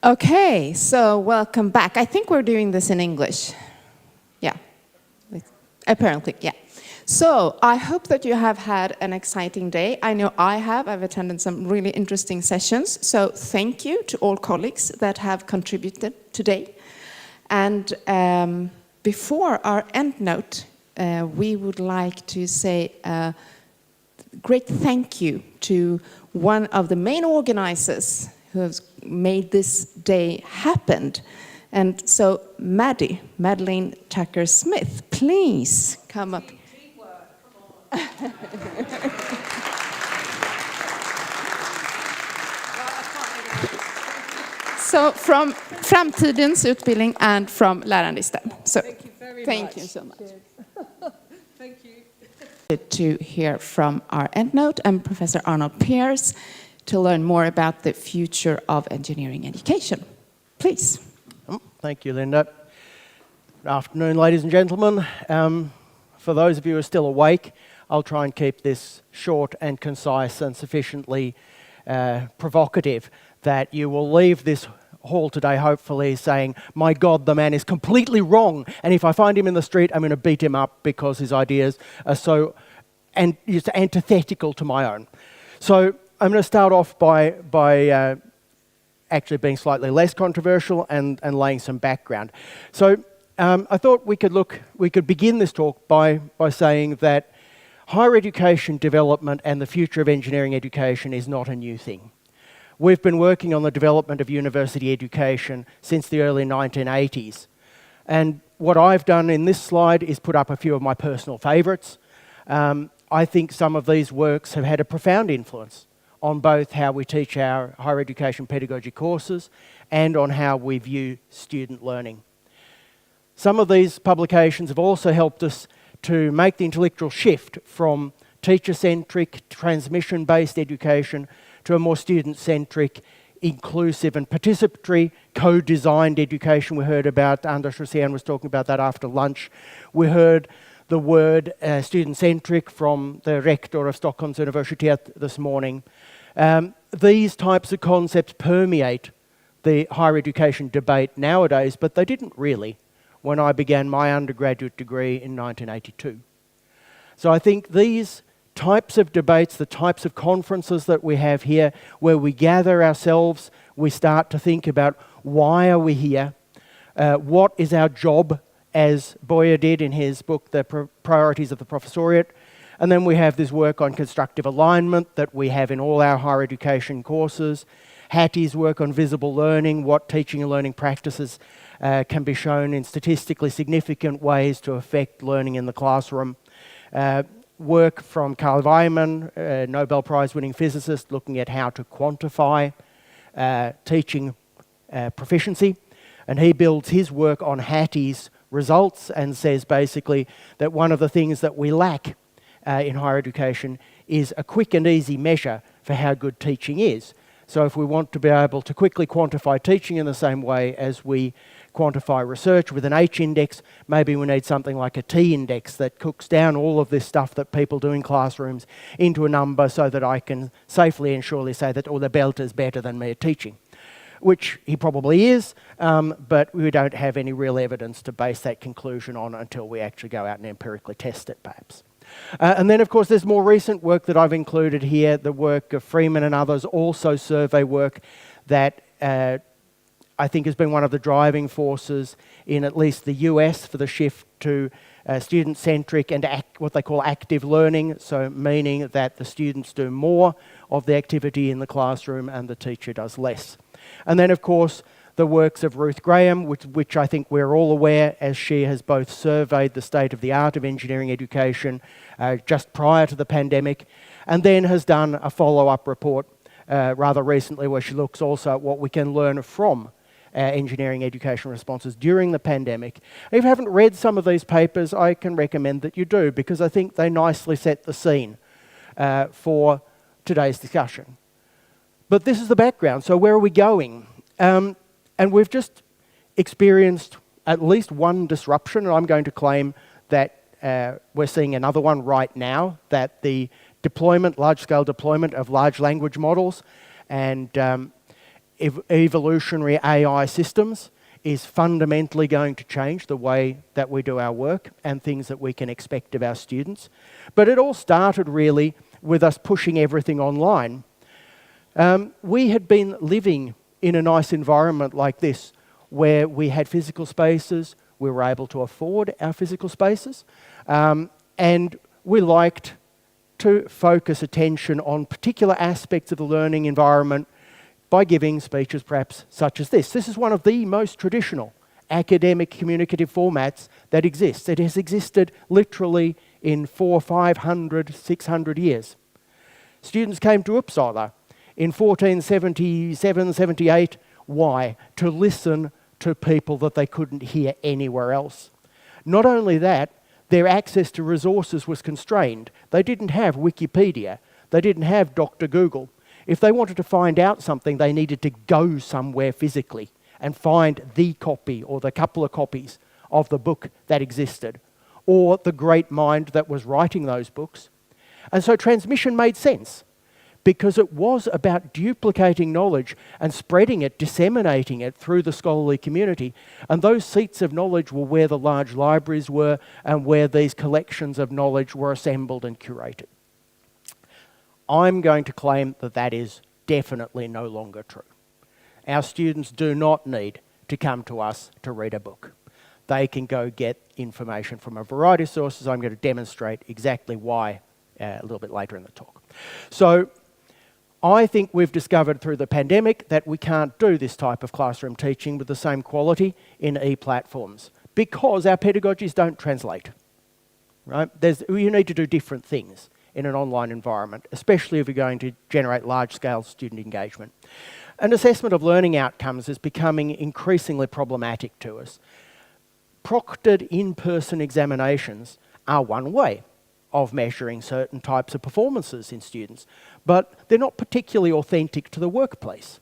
Okay, so welcome back. I think we're doing this in English. Yeah, apparently, yeah. So I hope that you have had an exciting day. I know I have. I've attended some really interesting sessions. So thank you to all colleagues that have contributed today. And before our end note, we would like to say a great thank you to one of the main organizers who has made this day happen. And so Madeline Tucker-Smith, please come up. So from Framtidens utbildning and from Lärandestem. So thank you very much. Thank you so much. Thank you. To hear from our endnote and Professor Arnold Pearce to learn more about the future of engineering education. Please. Thank you, Linda. Good afternoon, ladies and gentlemen. For those of you who are still awake, I'll try and keep this short and concise and sufficiently provocative that you will leave this hall today hopefully saying, my God, the man is completely wrong, and if I find him in the street, I'm going to beat him up because his ideas are so antithetical to my own. So I'm going to start off by actually being slightly less controversial and laying some background. So I thought we could begin this talk by saying that higher education development and the future of engineering education is not a new thing. We've been working on the development of university education since the early 1980s. And what I've done in this slide is put up a few of my personal favourites. I think some of these works have had a profound influence on both how we teach our higher education pedagogy courses and on how we view student learning. Some of these publications have also helped us to make the intellectual shift from teacher-centric, transmission-based education to a more student-centric, inclusive and participatory, co-designed education. We heard about, Anders Rosén was talking about that after lunch. We heard the word student-centric from the rector of Stockholms Universitet this morning. These types of concepts permeate the higher education debate nowadays, but they didn't really when I began my undergraduate degree in 1982. So I think these types of debates, the types of conferences that we have here, where we gather ourselves, we start to think about why are we here, what is our job, as Boyer did in his book, The Priorities of the Professoriate. And then we have this work on constructive alignment that we have in all our higher education courses. Hattie's work on visible learning, what teaching and learning practices can be shown in statistically significant ways to affect learning in the classroom. Work from Carl Weiman, a Nobel Prize-winning physicist, looking at how to quantify teaching proficiency. And he builds his work on Hattie's results and says basically that one of the things that we lack in higher education is a quick and easy measure for how good teaching is. So if we want to be able to quickly quantify teaching in the same way as we quantify research with an H index, maybe we need something like a T index that cooks down all of this stuff that people do in classrooms into a number so that I can safely and surely say that, oh, the belt is better than me at teaching. Which he probably is, but we don't have any real evidence to base that conclusion on until we actually go out and empirically test it, perhaps. And then, of course, there's more recent work that I've included here, the work of Freeman and others, also survey work that I think has been one of the driving forces in at least the US for the shift to student-centric and what they call active learning, so meaning that the students do more of the activity in the classroom and the teacher does less. And then, of course, the works of Ruth Graham, which I think we're all aware, as she has both surveyed the state of the art of engineering education just prior to the pandemic, and then has done a follow-up report rather recently where she looks also at what we can learn from engineering education responses during the pandemic. If you haven't read some of these papers, I can recommend that you do, because I think they nicely set the scene for today's discussion. But this is the background, so where are we going? And we've just experienced at least one disruption, and I'm going to claim that we're seeing another one right now, that the deployment, large-scale deployment of large language models and evolutionary AI systems is fundamentally going to change the way that we do our work and things that we can expect of our students. But it all started really with us pushing everything online. We had been living in a nice environment like this, where we had physical spaces, we were able to afford our physical spaces, and we liked to focus attention on particular aspects of the learning environment by giving speeches perhaps such as this. This is one of the most traditional academic communicative formats that exists. It has existed literally in 400, 500, 600 years. Students came to Uppsala in 1477, 78. Why? To listen to people that they couldn't hear anywhere else. Not only that, their access to resources was constrained. They didn't have Wikipedia. They didn't have Dr. Google. If they wanted to find out something, they needed to go somewhere physically and find the copy or the couple of copies of the book that existed, or the great mind that was writing those books. And so transmission made sense, because it was about duplicating knowledge and spreading it, disseminating it through the scholarly community. And those seats of knowledge were where the large libraries were and where these collections of knowledge were assembled and curated. I'm going to claim that that is definitely no longer true. Our students do not need to come to us to read a book. They can go get information from a variety of sources. I'm going to demonstrate exactly why a little bit later in the talk. So I think we've discovered through the pandemic that we can't do this type of classroom teaching with the same quality in e-platforms because our pedagogies don't translate. Right? You need to do different things in an online environment, especially if you're going to generate large-scale student engagement. And assessment of learning outcomes is becoming increasingly problematic to us. Proctored in-person examinations are one way of measuring certain types of performances in students, but they're not particularly authentic to the workplace.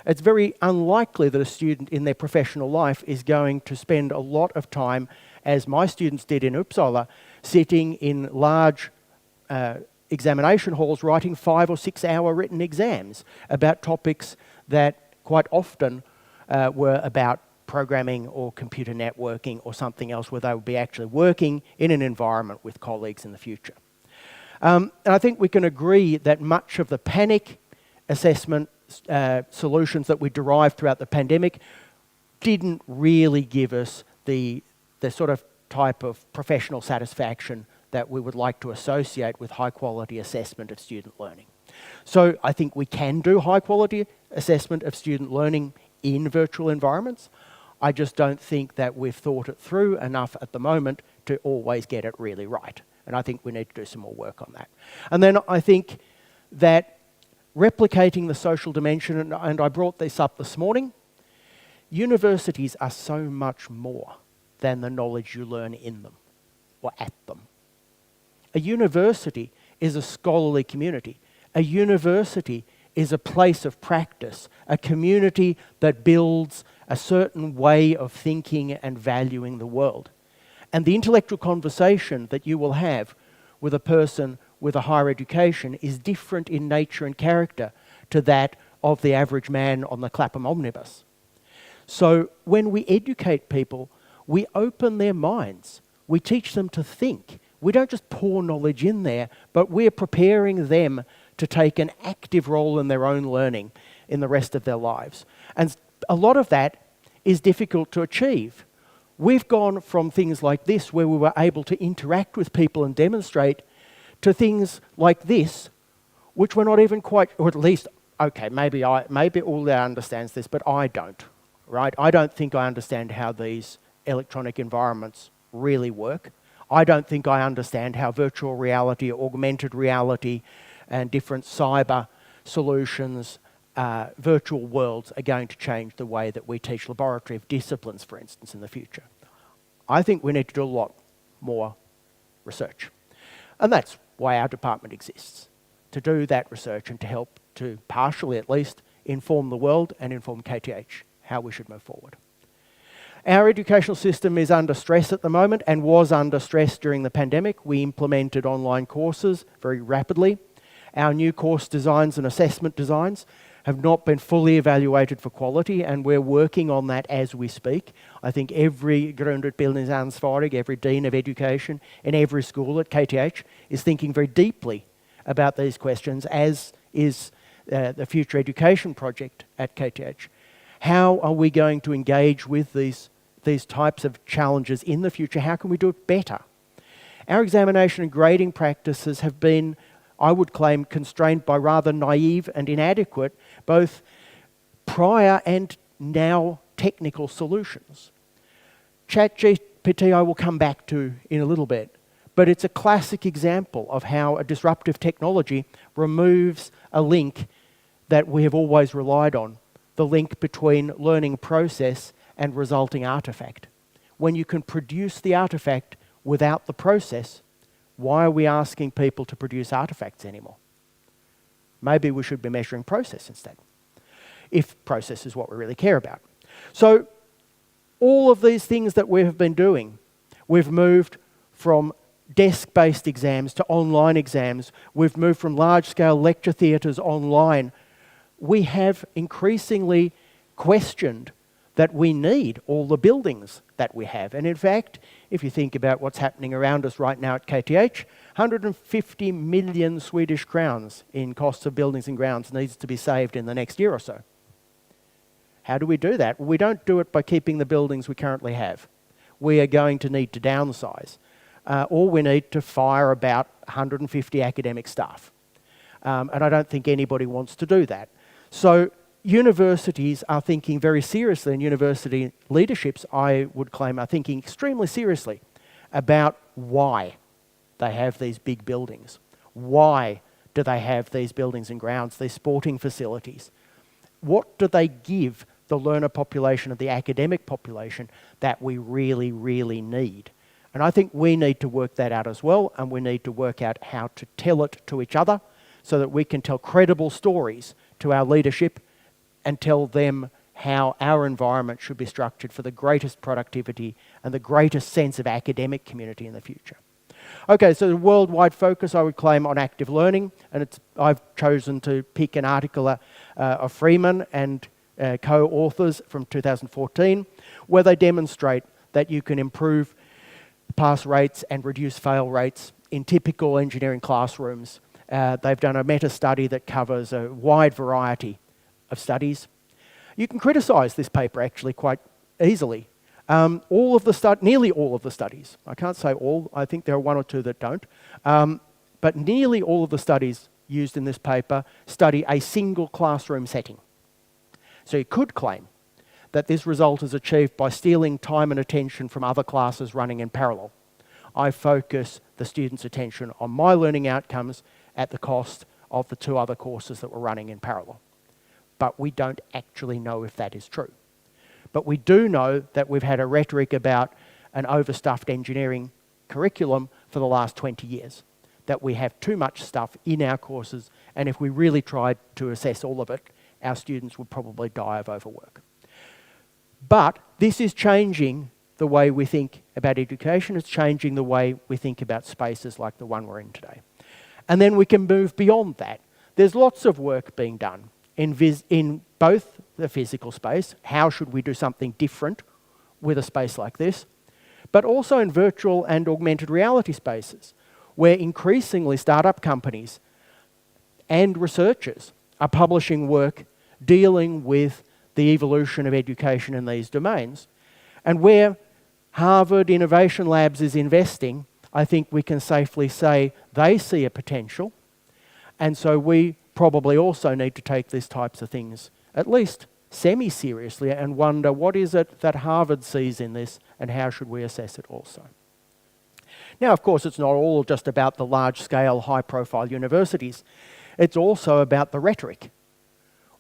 It's very unlikely that a student in their professional life is going to spend a lot of time, as my students did in Uppsala, sitting in large examination halls writing 5 or 6 hour written exams about topics that quite often were about programming or computer networking or something else, where they would be actually working in an environment with colleagues in the future. And I think we can agree that much of the panic assessment solutions that we derived throughout the pandemic didn't really give us the sort of type of professional satisfaction that we would like to associate with high quality assessment of student learning. So I think we can do high quality assessment of student learning in virtual environments. I just don't think that we've thought it through enough at the moment to always get it really right. And I think we need to do some more work on that. And then I think that replicating the social dimension, and I brought this up this morning, universities are so much more than the knowledge you learn in them or at them. A university is a scholarly community. A university is a place of practice, a community that builds a certain way of thinking and valuing the world. And the intellectual conversation that you will have with a person with a higher education is different in nature and character to that of the average man on the Clapham omnibus. So when we educate people, we open their minds. We teach them to think. We don't just pour knowledge in there, but we're preparing them to take an active role in their own learning in the rest of their lives. And a lot of that is difficult to achieve. We've gone from things like this, where we were able to interact with people and demonstrate, to things like this, which we're not even quite, or at least, okay, maybe all understands this, but I don't, right? I don't think I understand how these electronic environments really work. I don't think I understand how virtual reality, augmented reality, and different cyber solutions, virtual worlds are going to change the way that we teach laboratory disciplines, for instance, in the future. I think we need to do a lot more research. And that's why our department exists, to do that research and to help to, partially at least, inform the world and inform KTH how we should move forward. Our educational system is under stress at the moment and was under stress during the pandemic. We implemented online courses very rapidly. Our new course designs and assessment designs have not been fully evaluated for quality, and we're working on that as we speak. I think every grundutbildningsansvarig, every dean of education in every school at KTH is thinking very deeply about these questions, as is the Future Education Project at KTH. How are we going to engage with these types of challenges in the future? How can we do it better? Our examination and grading practices have been, I would claim, constrained by rather naive and inadequate, both prior and now technical solutions. ChatGPT I will come back to in a little bit, but it's a classic example of how a disruptive technology removes a link that we have always relied on, the link between learning process and resulting artifact. When you can produce the artifact without the process, why are we asking people to produce artifacts anymore? Maybe we should be measuring process instead, if process is what we really care about. So all of these things that we have been doing, we've moved from desk-based exams to online exams. We've moved from large-scale lecture theatres online. We have increasingly questioned that we need all the buildings that we have. And in fact, if you think about what's happening around us right now at KTH, 150 million Swedish crowns in costs of buildings and grounds needs to be saved in the next year or so. How do we do that? Well, we don't do it by keeping the buildings we currently have. We are going to need to downsize. Or we need to fire about 150 academic staff. And I don't think anybody wants to do that. So universities are thinking very seriously, and university leaderships, I would claim, are thinking extremely seriously about why they have these big buildings. Why do they have these buildings and grounds, these sporting facilities? What do they give the learner population of the academic population that we really, really need? And I think we need to work that out as well, and we need to work out how to tell it to each other so that we can tell credible stories to our leadership and tell them how our environment should be structured for the greatest productivity and the greatest sense of academic community in the future. Okay, so the worldwide focus, I would claim, on active learning, and I've chosen to pick an article of Freeman and co-authors from 2014, where they demonstrate that you can improve pass rates and reduce fail rates in typical engineering classrooms. They've done a meta-study that covers a wide variety of studies. You can criticise this paper actually quite easily. Nearly all of the studies, I can't say all, I think there are one or two that don't, but nearly all of the studies used in this paper study a single classroom setting. So you could claim that this result is achieved by stealing time and attention from other classes running in parallel. I focus the students' attention on my learning outcomes at the cost of the two other courses that were running in parallel. But we don't actually know if that is true. But we do know that we've had a rhetoric about an overstuffed engineering curriculum for the last 20 years, that we have too much stuff in our courses, and if we really tried to assess all of it, our students would probably die of overwork. But this is changing the way we think about education. It's changing the way we think about spaces like the one we're in today. And then we can move beyond that. There's lots of work being done in both the physical space, how should we do something different with a space like this, but also in virtual and augmented reality spaces, where increasingly startup companies and researchers are publishing work dealing with the evolution of education in these domains. And where Harvard Innovation Labs is investing, I think we can safely say they see a potential, and so we probably also need to take these types of things at least semi-seriously and wonder what is it that Harvard sees in this and how should we assess it also. Now, of course, it's not all just about the large-scale, high-profile universities. It's also about the rhetoric.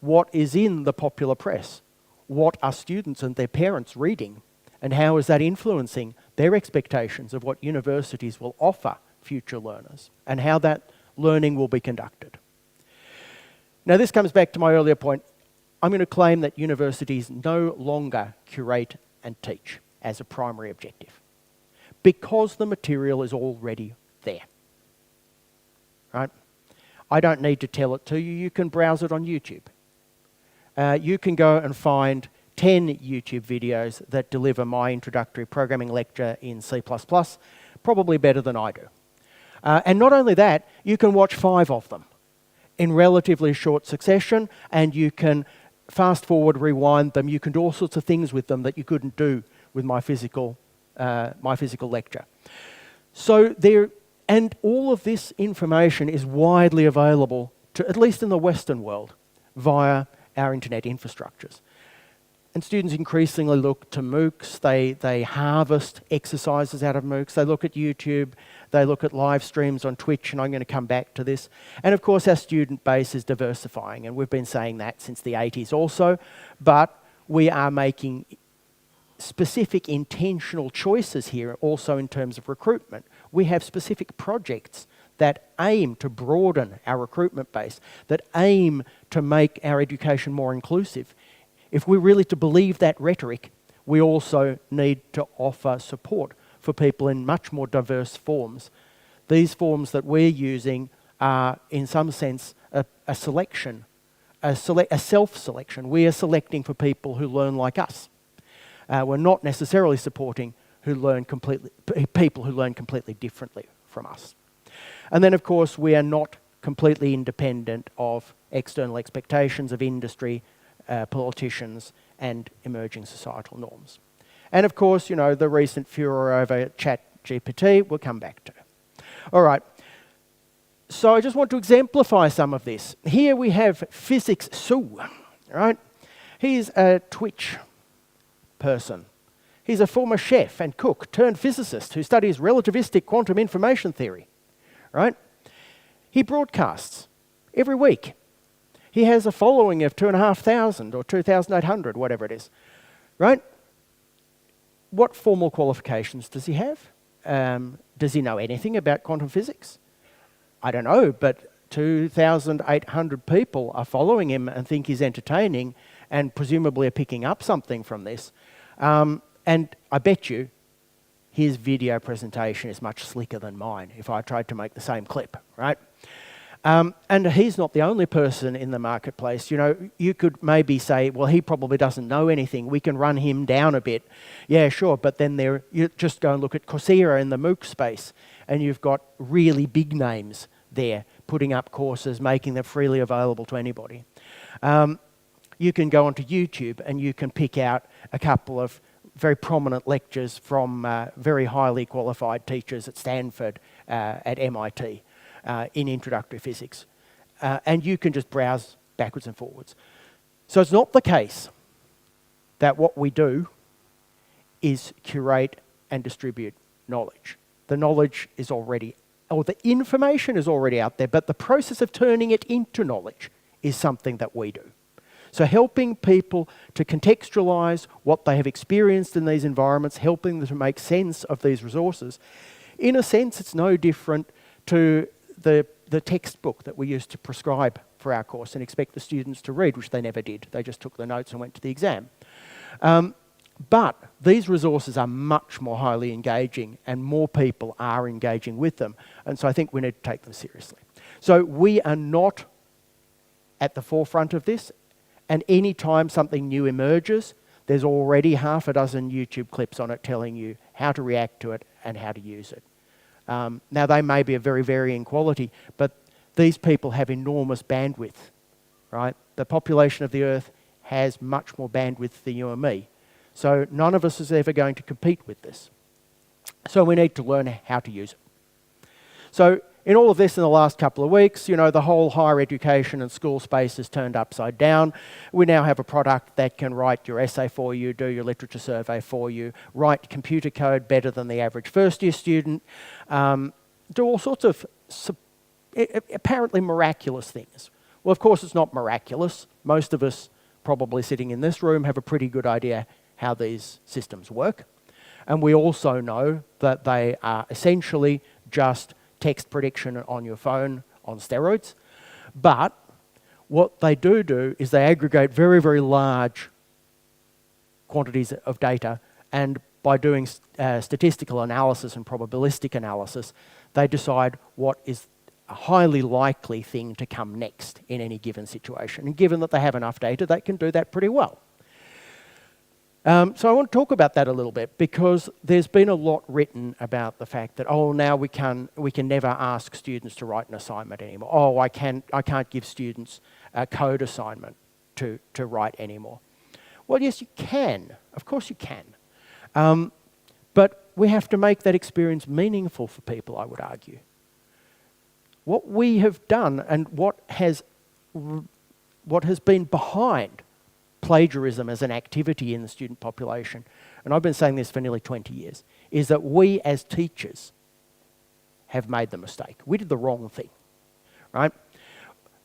What is in the popular press? What are students and their parents reading? And how is that influencing their expectations of what universities will offer future learners and how that learning will be conducted? Now, this comes back to my earlier point. I'm going to claim that universities no longer curate and teach as a primary objective because the material is already there. Right? I don't need to tell it to you. You can browse it on YouTube. you can go and find 10 YouTube videos that deliver my introductory programming lecture in C++, probably better than I do. And not only that, you can watch 5 of them in relatively short succession, and you can fast forward, rewind them. You can do all sorts of things with them that you couldn't do with my physical lecture. So and all of this information is widely available to, at least in the Western world, via our internet infrastructures. And students increasingly look to MOOCs. They harvest exercises out of MOOCs. They look at YouTube. They look at live streams on Twitch, and I'm going to come back to this. And of course, our student base is diversifying, and we've been saying that since the 80s also. But we are making specific intentional choices here also in terms of recruitment. We have specific projects that aim to broaden our recruitment base, that aim to make our education more inclusive. If we're really to believe that rhetoric, we also need to offer support for people in much more diverse forms. These forms that we're using are, in some sense, a selection, a self-selection. We are selecting for people who learn like us. We're not necessarily supporting people who learn completely differently from us. And then, of course, we are not completely independent of external expectations of industry, politicians, and emerging societal norms. And of course, you know, the recent furor over ChatGPT we'll come back to. All right. So I just want to exemplify some of this. Here we have Physics Sue, right? He's a Twitch person. He's a former chef and cook turned physicist who studies relativistic quantum information theory, right? He broadcasts every week. He has a following of 2,500 or 2,800, whatever it is, right? What formal qualifications does he have? Does he know anything about quantum physics? I don't know, but 2,800 people are following him and think he's entertaining and presumably are picking up something from this. And I bet you his video presentation is much slicker than mine if I tried to make the same clip, right? And he's not the only person in the marketplace. You know, you could maybe say, well, he probably doesn't know anything. We can run him down a bit. Yeah, sure, but then you just go and look at Coursera in the MOOC space, and you've got really big names there putting up courses, making them freely available to anybody. You can go onto YouTube and you can pick out a couple of very prominent lectures from very highly qualified teachers at Stanford, at MIT. In introductory physics. And you can just browse backwards and forwards. So it's not the case that what we do is curate and distribute knowledge. The knowledge is already, or the information is already out there, but the process of turning it into knowledge is something that we do. So helping people to contextualize what they have experienced in these environments, helping them to make sense of these resources, in a sense it's no different to the textbook that we used to prescribe for our course and expect the students to read, which they never did. They just took the notes and went to the exam. But these resources are much more highly engaging and more people are engaging with them. And so I think we need to take them seriously. So we are not at the forefront of this. And any time something new emerges, there's already half a dozen YouTube clips on it telling you how to react to it and how to use it. Now, they may be of very varying quality, but these people have enormous bandwidth, right? The population of the Earth has much more bandwidth than you and me. So none of us is ever going to compete with this. So we need to learn how to use it. So in all of this in the last couple of weeks, you know, the whole higher education and school space is turned upside down. We now have a product that can write your essay for you, do your literature survey for you, write computer code better than the average first-year student, do all sorts of apparently miraculous things. Well, of course, it's not miraculous. Most of us probably sitting in this room have a pretty good idea how these systems work. And we also know that they are essentially just text prediction on your phone on steroids. But what they do is they aggregate very, very large quantities of data, and by doing statistical analysis and probabilistic analysis, they decide what is a highly likely thing to come next in any given situation. And given that they have enough data, they can do that pretty well. So I want to talk about that a little bit, because there's been a lot written about the fact that, oh, now we can never ask students to write an assignment anymore. Oh, I can't give students a code assignment to write anymore. Well, yes, you can. Of course you can. But we have to make that experience meaningful for people, I would argue. What we have done, and what has been behind plagiarism as an activity in the student population, and I've been saying this for nearly 20 years, is that we as teachers have made the mistake. We did the wrong thing, right?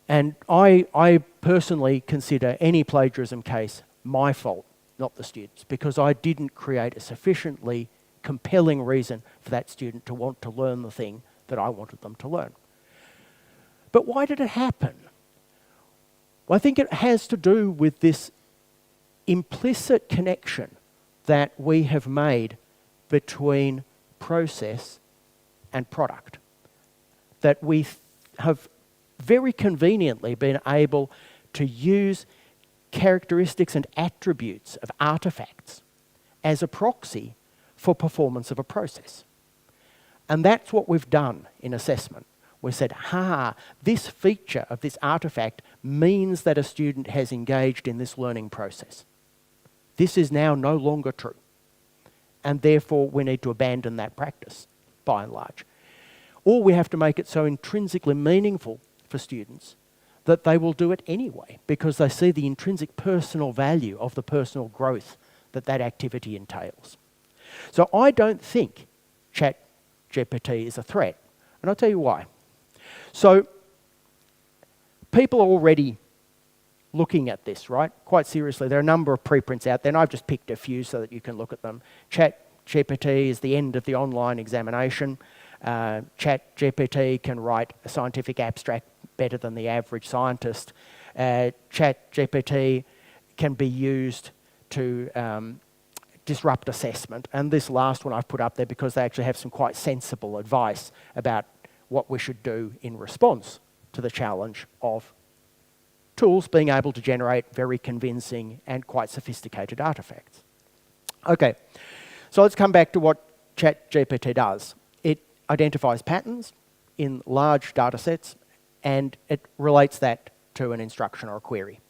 And I personally consider any plagiarism case my fault, not the students, because I didn't create a sufficiently compelling reason for that student to want to learn the thing that I wanted them to learn. But why did it happen? Well, I think it has to do with this implicit connection that we have made between process and product. That we have very conveniently been able to use characteristics and attributes of artifacts as a proxy for performance of a process. And that's what we've done in assessment. We said, this feature of this artifact means that a student has engaged in this learning process. This is now no longer true. And therefore, we need to abandon that practice, by and large. Or we have to make it so intrinsically meaningful for students that they will do it anyway, because they see the intrinsic personal value of the personal growth that that activity entails. So I don't think ChatGPT is a threat, and I'll tell you why. So people are already looking at this, right? Quite seriously. There are a number of preprints out there, and I've just picked a few so that you can look at them. ChatGPT is the end of the online examination. ChatGPT can write a scientific abstract better than the average scientist. ChatGPT can be used to disrupt assessment. And this last one I've put up there because they actually have some quite sensible advice about what we should do in response to the challenge of tools being able to generate very convincing and quite sophisticated artifacts. Okay, so let's come back to what ChatGPT does. It identifies patterns in large data sets, and it relates that to an instruction or a query.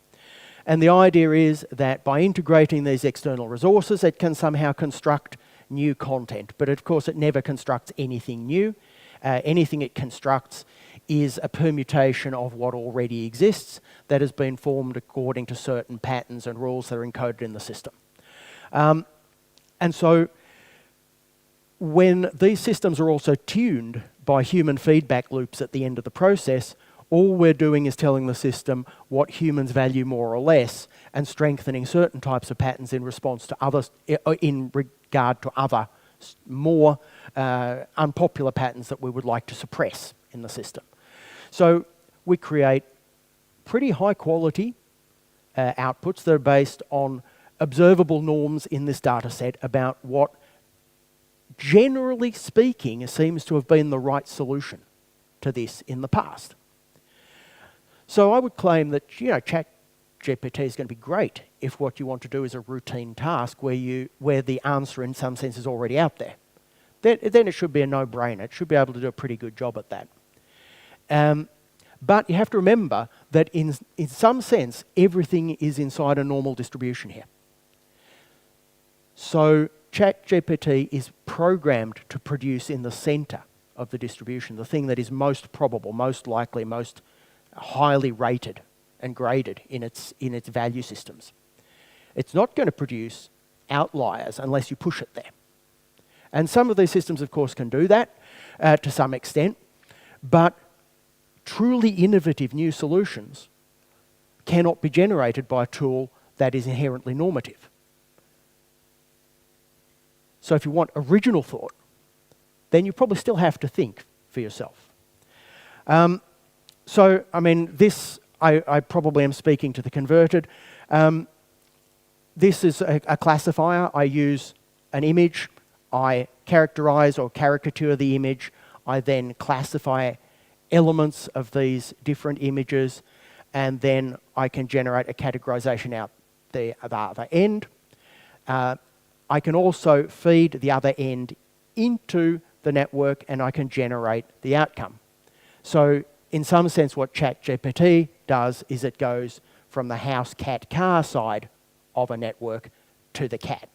And the idea is that by integrating these external resources, it can somehow construct new content. But of course, it never constructs anything new. Anything it constructs is a permutation of what already exists that has been formed according to certain patterns and rules that are encoded in the system. And so when these systems are also tuned by human feedback loops at the end of the process, all we're doing is telling the system what humans value more or less and strengthening certain types of patterns in response to others, in regard to other more unpopular patterns that we would like to suppress in the system. So we create pretty high quality outputs that are based on observable norms in this data set about what, generally speaking, seems to have been the right solution to this in the past. So I would claim that, ChatGPT is going to be great if what you want to do is a routine task where the answer in some sense is already out there. Then it should be a no-brainer. It should be able to do a pretty good job at that. But you have to remember that in some sense, everything is inside a normal distribution here. So ChatGPT is programmed to produce in the center of the distribution, the thing that is most probable, most likely, most highly rated and graded in its value systems. It's not going to produce outliers unless you push it there. And some of these systems, of course, can do that to some extent, but truly innovative new solutions cannot be generated by a tool that is inherently normative. So if you want original thought, then you probably still have to think for yourself. So, I mean, this, I probably am speaking to the converted. This is a classifier. I use an image, I characterize or caricature the image, I then classify elements of these different images, and then I can generate a categorization out the other end. I can also feed the other end into the network, and I can generate the outcome. So in some sense, what ChatGPT does is it goes from the house, cat, car side of a network to the cat.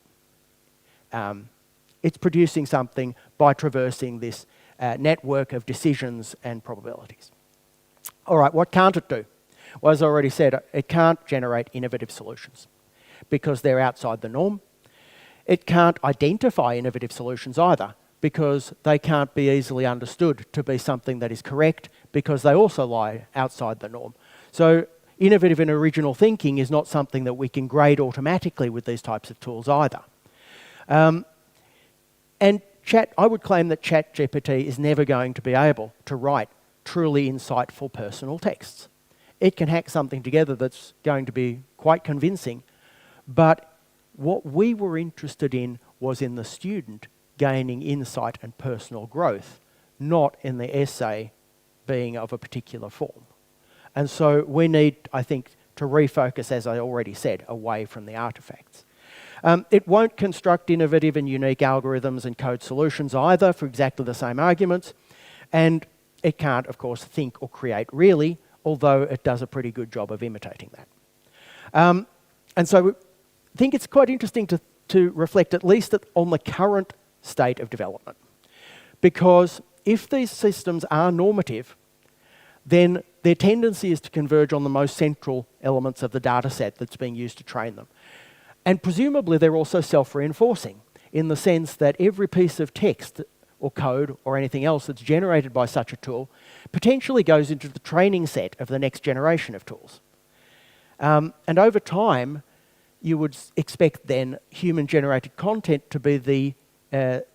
It's producing something by traversing this network of decisions and probabilities. All right, what can't it do? Well, as I already said, it can't generate innovative solutions because they're outside the norm. It can't identify innovative solutions either because they can't be easily understood to be something that is correct because they also lie outside the norm. So innovative and original thinking is not something that we can grade automatically with these types of tools either. And I would claim that ChatGPT is never going to be able to write truly insightful personal texts. It can hack something together that's going to be quite convincing, but what we were interested in was in the student gaining insight and personal growth, not in the essay being of a particular form. And so we need, I think, to refocus, as I already said, away from the artifacts. It won't construct innovative and unique algorithms and code solutions either for exactly the same arguments. And it can't, of course, think or create really, although it does a pretty good job of imitating that. And so I think it's quite interesting to reflect at least on the current state of development. Because if these systems are normative, then their tendency is to converge on the most central elements of the data set that's being used to train them. And presumably they're also self-reinforcing in the sense that every piece of text or code or anything else that's generated by such a tool potentially goes into the training set of the next generation of tools. And over time, you would expect then human-generated content to be the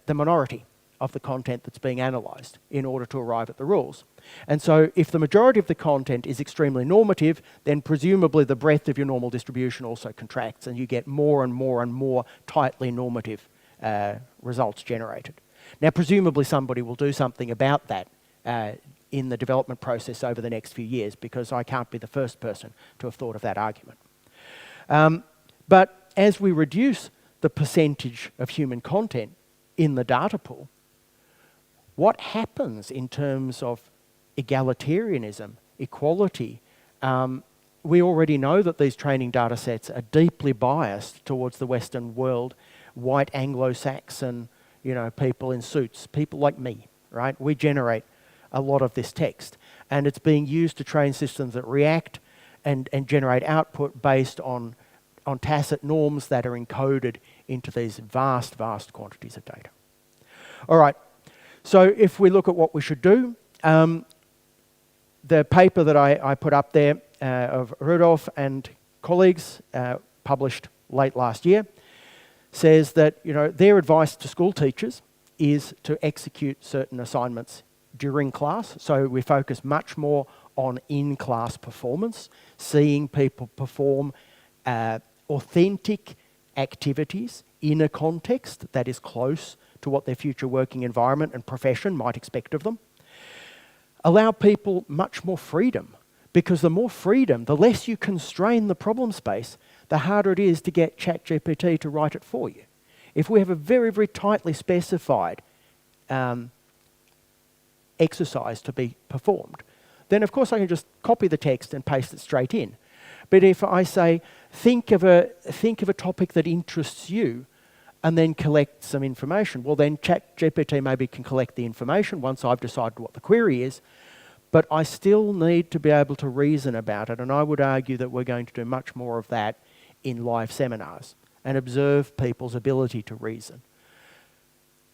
minority of the content that's being analysed in order to arrive at the rules. And so if the majority of the content is extremely normative, then presumably the breadth of your normal distribution also contracts and you get more and more and more tightly normative results generated. Now, presumably somebody will do something about that in the development process over the next few years, because I can't be the first person to have thought of that argument. But as we reduce the percentage of human content in the data pool, what happens in terms of egalitarianism, equality? We already know that these training data sets are deeply biased towards the Western world, white Anglo-Saxon, people in suits, people like me, right? We generate a lot of this text, and it's being used to train systems that react and generate output based on tacit norms that are encoded into these vast, vast quantities of data. All right, so if we look at what we should do, the paper that I put up there of Rudolph and colleagues, published late last year, says that their advice to school teachers is to execute certain assignments during class. So we focus much more on in-class performance, seeing people perform authentic activities in a context that is close to what their future working environment and profession might expect of them. Allow people much more freedom, because the more freedom, the less you constrain the problem space, the harder it is to get ChatGPT to write it for you. If we have a very, very tightly specified exercise to be performed, then of course I can just copy the text and paste it straight in. But if I say, think of a topic that interests you, and then collect some information, well then ChatGPT maybe can collect the information once I've decided what the query is, but I still need to be able to reason about it, and I would argue that we're going to do much more of that in live seminars and observe people's ability to reason.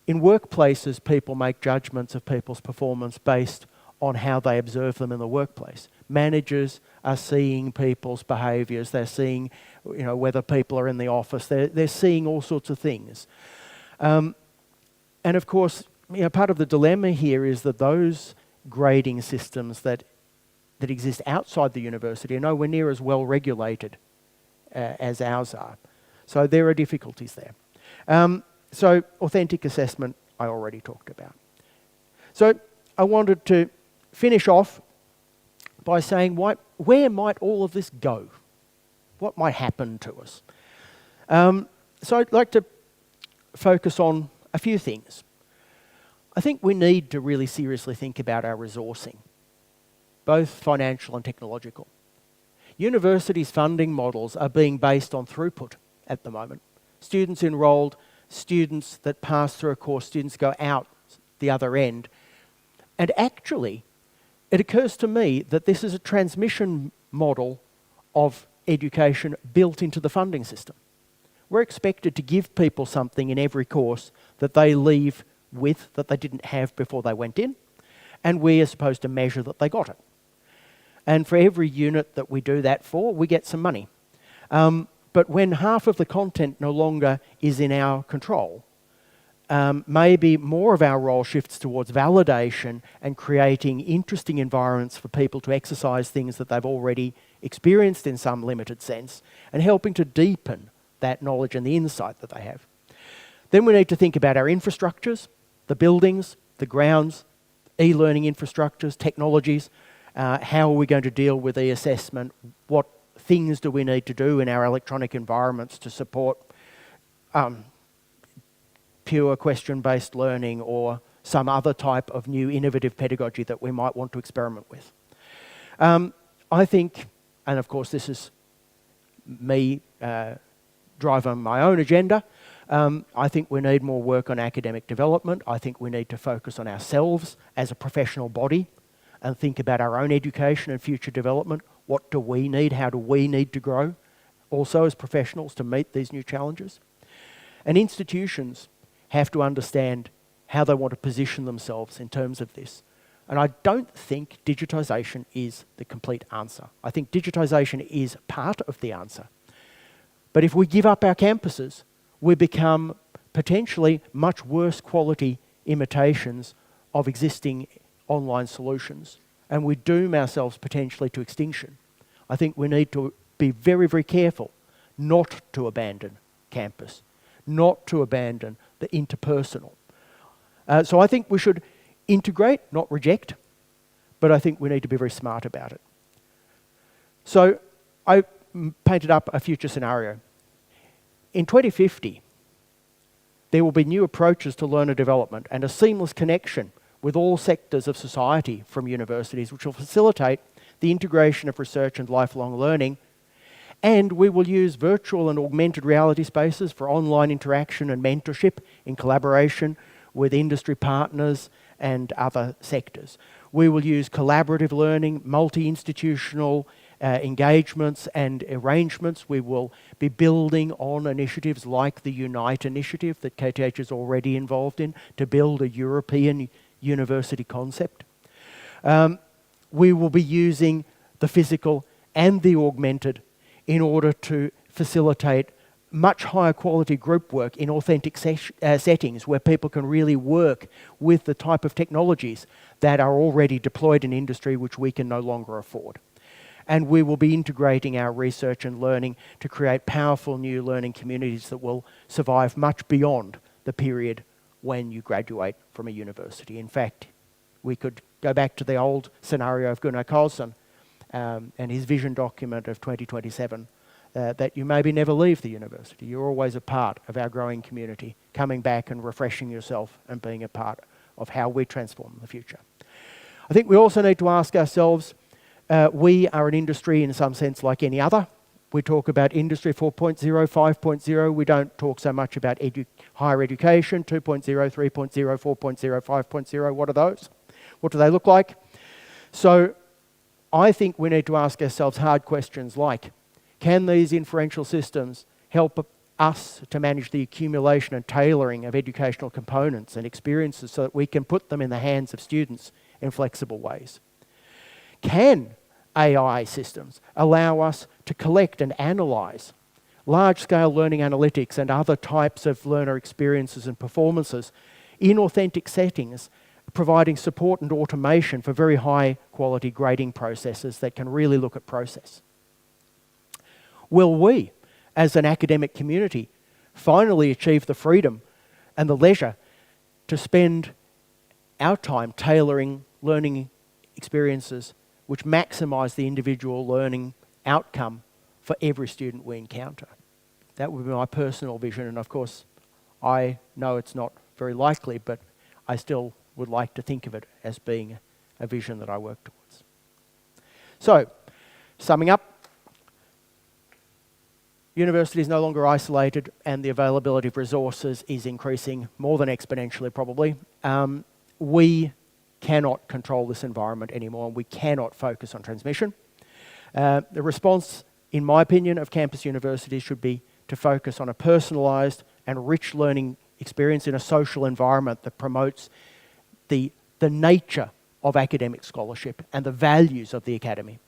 In workplaces, people make judgments of people's performance based on how they observe them in the workplace. Managers are seeing people's behaviours, they're seeing whether people are in the office, they're seeing all sorts of things. And of course, part of the dilemma here is that those grading systems that exist outside the university are nowhere near as well regulated as ours are. So there are difficulties there. So authentic assessment, I already talked about. So I wanted to finish off by saying, where might all of this go? What might happen to us? So I'd like to focus on a few things. I think we need to really seriously think about our resourcing, both financial and technological. Universities' funding models are being based on throughput at the moment. Students enrolled, students that pass through a course, students go out the other end. And actually, it occurs to me that this is a transmission model of education built into the funding system. We're expected to give people something in every course that they leave with that they didn't have before they went in, and we are supposed to measure that they got it. And for every unit that we do that for, we get some money. But when half of the content no longer is in our control, maybe more of our role shifts towards validation and creating interesting environments for people to exercise things that they've already experienced in some limited sense, and helping to deepen that knowledge and the insight that they have. Then we need to think about our infrastructures, the buildings, the grounds, e-learning infrastructures, technologies. How are we going to deal with e-assessment? What things do we need to do in our electronic environments to support pure question-based learning or some other type of new innovative pedagogy that we might want to experiment with? I think, and of course this is me driving my own agenda, I think we need more work on academic development. I think we need to focus on ourselves as a professional body and think about our own education and future development. What do we need? How do we need to grow also as professionals to meet these new challenges? And institutions have to understand how they want to position themselves in terms of this. And I don't think digitisation is the complete answer. I think digitisation is part of the answer. But if we give up our campuses, we become potentially much worse quality imitations of existing online solutions, and we doom ourselves potentially to extinction. I think we need to be very, very careful not to abandon campus, not to abandon the interpersonal. So I think we should integrate, not reject, but I think we need to be very smart about it. So I painted up a future scenario. In 2050, there will be new approaches to learner development and a seamless connection with all sectors of society from universities, which will facilitate the integration of research and lifelong learning. And we will use virtual and augmented reality spaces for online interaction and mentorship in collaboration with industry partners and other sectors. We will use collaborative learning, multi-institutional engagements and arrangements. We will be building on initiatives like the Unite initiative that KTH is already involved in to build a European university concept. We will be using the physical and the augmented in order to facilitate much higher quality group work in authentic settings where people can really work with the type of technologies that are already deployed in industry which we can no longer afford. And we will be integrating our research and learning to create powerful new learning communities that will survive much beyond the period when you graduate from a university. In fact, we could go back to the old scenario of Gunnar Carlson and his vision document of 2027, that you maybe never leave the university. You're always a part of our growing community, coming back and refreshing yourself and being a part of how we transform the future. I think we also need to ask ourselves, we are an industry in some sense like any other. We talk about Industry 4.0, 5.0. We don't talk so much about higher education, 2.0, 3.0, 4.0, 5.0. What are those? What do they look like? So I think we need to ask ourselves hard questions like, can these inferential systems help us to manage the accumulation and tailoring of educational components and experiences so that we can put them in the hands of students in flexible ways? Can AI systems allow us to collect and analyse large-scale learning analytics and other types of learner experiences and performances in authentic settings, providing support and automation for very high-quality grading processes that can really look at process? Will we, as an academic community, finally achieve the freedom and the leisure to spend our time tailoring learning experiences which maximise the individual learning outcome for every student we encounter. That would be my personal vision, and of course, I know it's not very likely, but I still would like to think of it as being a vision that I work towards. So, summing up, university is no longer isolated and the availability of resources is increasing more than exponentially probably. We cannot control this environment anymore and we cannot focus on transmission. The response, in my opinion, of campus universities should be to focus on a personalised and rich learning experience in a social environment that promotes the nature of academic scholarship and the values of the academy.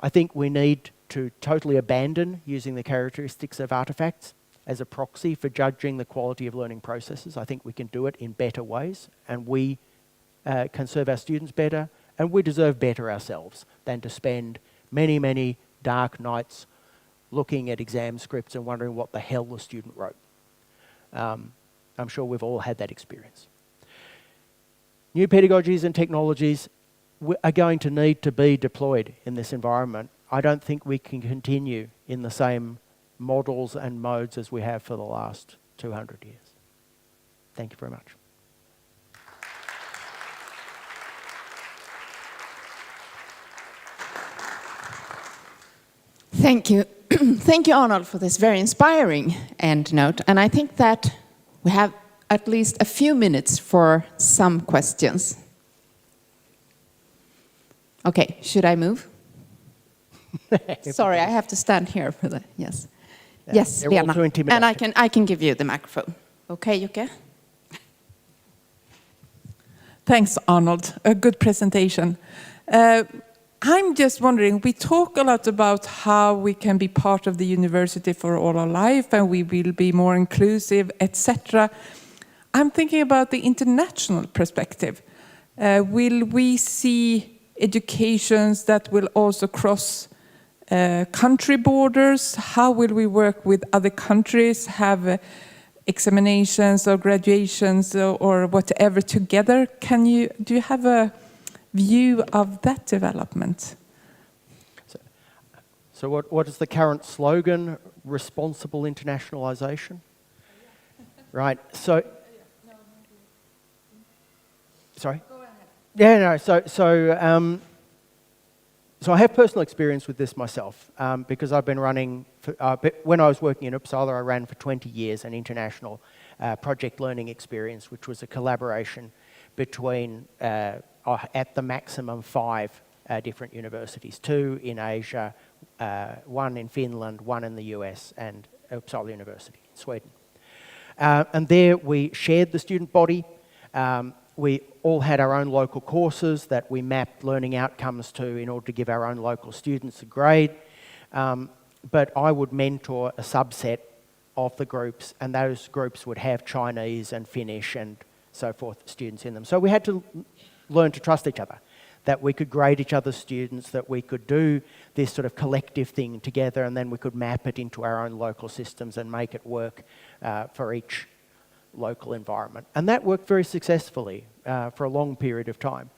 I think we need to totally abandon using the characteristics of artefacts as a proxy for judging the quality of learning processes. I think we can do it in better ways, and we can serve our students better, and we deserve better ourselves than to spend many, many dark nights looking at exam scripts and wondering what the hell the student wrote. I'm sure we've all had that experience. New pedagogies and technologies are going to need to be deployed in this environment. I don't think we can continue in the same models and modes as we have for the last 200 years. Thank you very much. Thank you. Thank you, Arnold, for this very inspiring end note. And I think that we have at least a few minutes for some questions. Okay, should I move? Sorry, I have to stand here for the, yes. Yeah, Yes, they're all Lena. too intimidating. And I can give you the microphone. Okay, Jukka? Thanks, Arnold. A good presentation. I'm just wondering, we talk a lot about how we can be part of the university for all our life and we will be more inclusive, etc. I'm thinking about the international perspective. Will we see educations that will also cross country borders? How will we work with other countries, have examinations or graduations or whatever together? Do you have a view of that development? So what is the current slogan? Responsible internationalisation? Right, so... Sorry? Go ahead. Yeah, no, so I have personal experience with this myself because I've been running, when I was working in Uppsala, I ran for 20 years an international project learning experience, which was a collaboration between, at the maximum, 5 different universities, 2 in Asia, 1 in Finland, 1 in the US, and Uppsala University in Sweden. And there we shared the student body. We all had our own local courses that we mapped learning outcomes to in order to give our own local students a grade. But I would mentor a subset of the groups, and those groups would have Chinese and Finnish and so forth students in them. So we had to learn to trust each other, that we could grade each other's students, that we could do this sort of collective thing together, and then we could map it into our own local systems and make it work for each local environment. And that worked very successfully for a long period of time.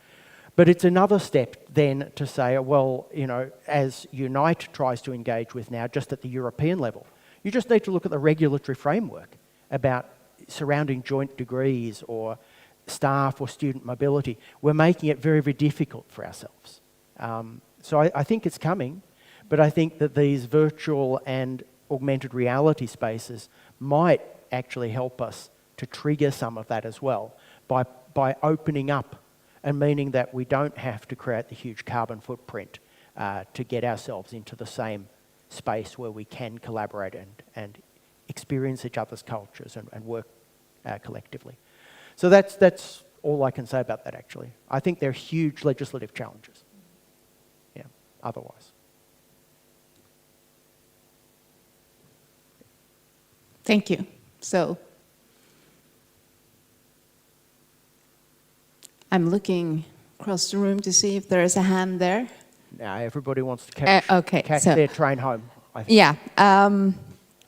But it's another step then to say, well, you know, as Unite tries to engage with now, just at the European level, you just need to look at the regulatory framework about surrounding joint degrees or staff or student mobility. We're making it very, very difficult for ourselves. So I think it's coming, but I think that these virtual and augmented reality spaces might actually help us to trigger some of that as well by opening up and meaning that we don't have to create the huge carbon footprint to get ourselves into the same space where we can collaborate and experience each other's cultures and work collectively. So that's all I can say about that, actually. I think there are huge legislative challenges, yeah, otherwise. Thank you. So I'm looking across the room to see if there is a hand there. Now everybody wants to catch so, their train home, I think. Yeah.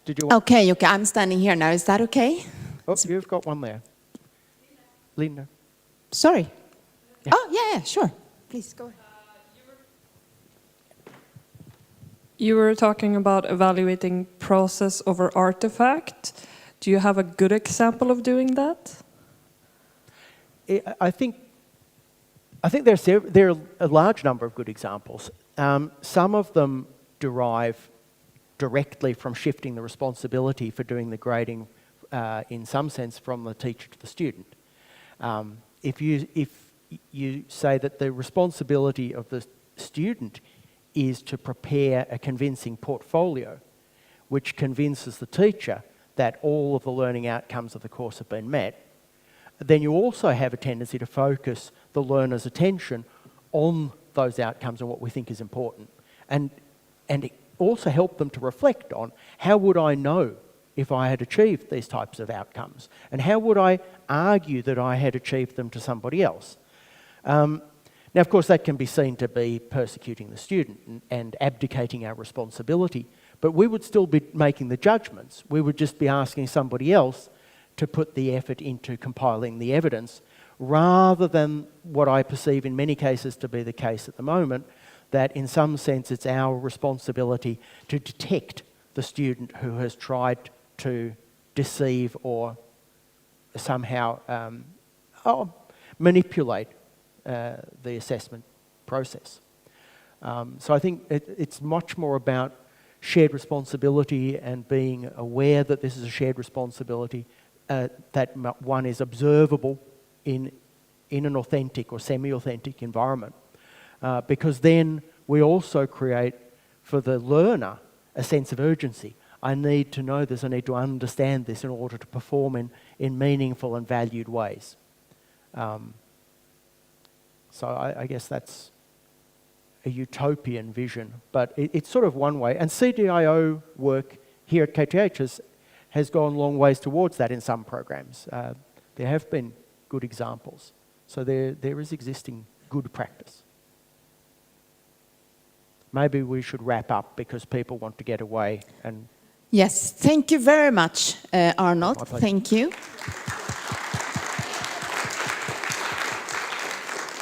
Did you want... Okay, I'm standing here now. Is that okay? Oh, you've got one there. Linda. Sorry. Yeah. Oh, yeah, sure. Please go ahead. You were talking about evaluating process over artifact. Do you have a good example of doing that? I think there are a large number of good examples. Some of them derive directly from shifting the responsibility for doing the grading, in some sense, from the teacher to the student. If you say that the responsibility of the student is to prepare a convincing portfolio which convinces the teacher that all of the learning outcomes of the course have been met, then you also have a tendency to focus the learner's attention on those outcomes and what we think is important. And also help them to reflect on, how would I know if I had achieved these types of outcomes? And how would I argue that I had achieved them to somebody else? Now, of course, that can be seen to be persecuting the student and abdicating our responsibility, but we would still be making the judgments. We would just be asking somebody else to put the effort into compiling the evidence, rather than what I perceive in many cases to be the case at the moment, that in some sense it's our responsibility to detect the student who has tried to deceive or somehow manipulate the assessment process. So I think it's much more about shared responsibility and being aware that this is a shared responsibility, that one is observable in an authentic or semi-authentic environment. Because then we also create for the learner a sense of urgency. I need to know this, I need to understand this in order to perform in meaningful and valued ways. So I guess that's a utopian vision, but it's sort of one way. And CDIO work here at KTH has gone long ways towards that in some programs. There have been good examples. So there is existing good practice. Maybe we should wrap up because people want to get away. And Yes, thank you very much, Arnold. My pleasure. Thank you.